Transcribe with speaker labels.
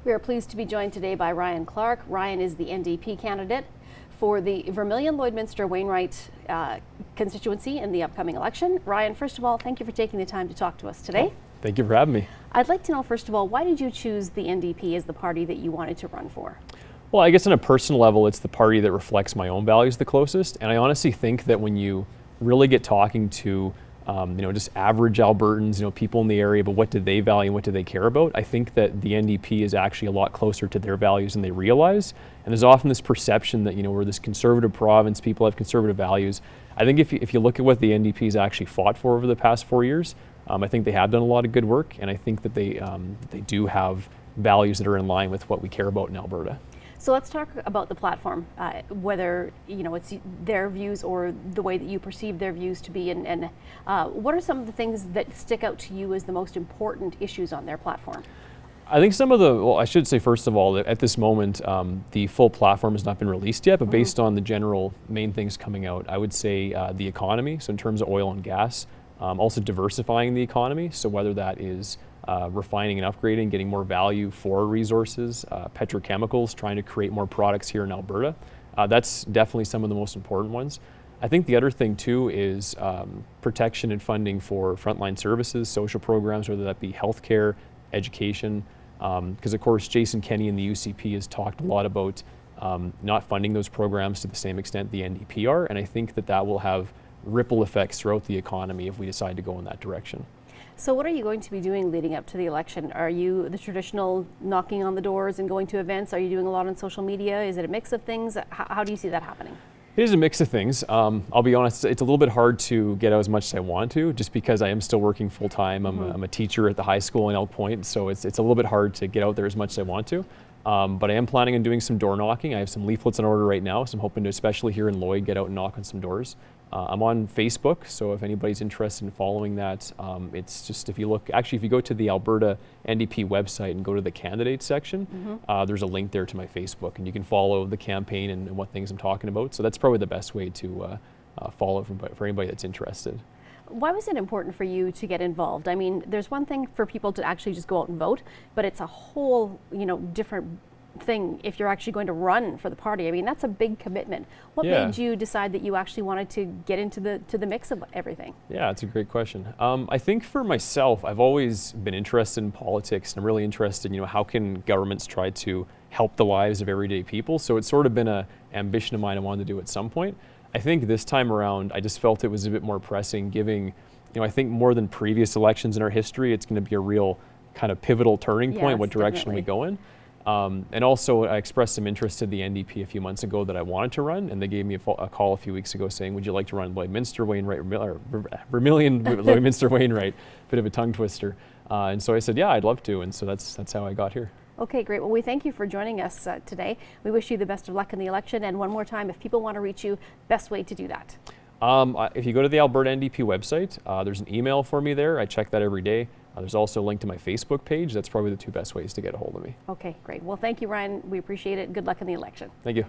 Speaker 1: We are pleased to be joined today by Ryan Clarke. Ryan is the NDP candidate for the Vermilion-Lloydminster-Wainwright constituency in the upcoming election. Ryan, first of all, thank you for taking the time to talk to us today.
Speaker 2: Thank you for having me.
Speaker 1: I'd like to know, first of all, why did you choose the NDP as the party that you wanted to run for?
Speaker 2: Well, I guess on a personal level, it's the party that reflects my own values the closest. And I honestly think that when you really get talking to just average Albertans, people in the area, but what do they value and what do they care about? I think that the NDP is actually a lot closer to their values than they realize. And there's often this perception that, we're this conservative province, people have conservative values. I think if you look at what the NDP has actually fought for over the past 4 years, I think they have done a lot of good work, and I think that they do have values that are in line with what we care about in Alberta.
Speaker 1: So let's talk about the platform, whether it's their views or the way that you perceive their views to be, and what are some of the things that stick out to you as the most important issues on their platform?
Speaker 2: I think I should say first of all that at this moment the full platform has not been released yet, but based on the general main things coming out, I would say the economy, so in terms of oil and gas, also diversifying the economy, so whether that is refining and upgrading, getting more value for resources, petrochemicals, trying to create more products here in Alberta. That's definitely some of the most important ones. I think the other thing too is protection and funding for frontline services, social programs, whether that be healthcare, education, because of course Jason Kenney and the UCP has talked a lot about not funding those programs to the same extent the NDP are, and I think that will have ripple effects throughout the economy if we decide to go in that direction.
Speaker 1: So what are you going to be doing leading up to the election? Are you the traditional knocking on the doors and going to events? Are you doing a lot on social media? Is it a mix of things? How do you see that happening?
Speaker 2: It is a mix of things. I'll be honest, it's a little bit hard to get out as much as I want to, just because I am still working full time. I'm a teacher at the high school in Elk Point, so it's a little bit hard to get out there as much as I want to. But I am planning on doing some door knocking. I have some leaflets in order right now, so I'm hoping to, especially here in Lloyd, get out and knock on some doors. I'm on Facebook, so if anybody's interested in following that, it's just if you go to the Alberta NDP website and go to the candidates section, there's a link there to my Facebook, and you can follow the campaign and what things I'm talking about. So that's probably the best way to follow for anybody that's interested.
Speaker 1: Why was it important for you to get involved? I mean, there's one thing for people to actually just go out and vote, but it's a whole, different thing if you're actually going to run for the party. I mean, that's a big commitment. What made you decide that you actually wanted to get into the mix of everything? Yeah,
Speaker 2: that's a great question. I think for myself, I've always been interested in politics, and I'm really interested, how can governments try to help the lives of everyday people? So it's sort of been an ambition of mine I wanted to do at some point. I think this time around, I just felt it was a bit more pressing, giving, I think more than previous elections in our history, it's going to be a real kind of pivotal turning point, what direction we go in. And also I expressed some interest to the NDP a few months ago that I wanted to run, and they gave me a call a few weeks ago saying, would you like to run Lloydminster-Wainwright, or Vermilion-Lloydminster-Wainwright, bit of a tongue twister. And so I said, yeah, I'd love to, and so that's how I got here.
Speaker 1: Okay, great. Well, we thank you for joining us today. We wish you the best of luck in the election, and one more time, if people want to reach you, best way to do that.
Speaker 2: If you go to the Alberta NDP website, there's an email for me there. I check that every day. There's also a link to my Facebook page. That's probably the two best ways to get a hold of me.
Speaker 1: Okay, great. Well, thank you, Ryan. We appreciate it. Good luck in the election.
Speaker 2: Thank you.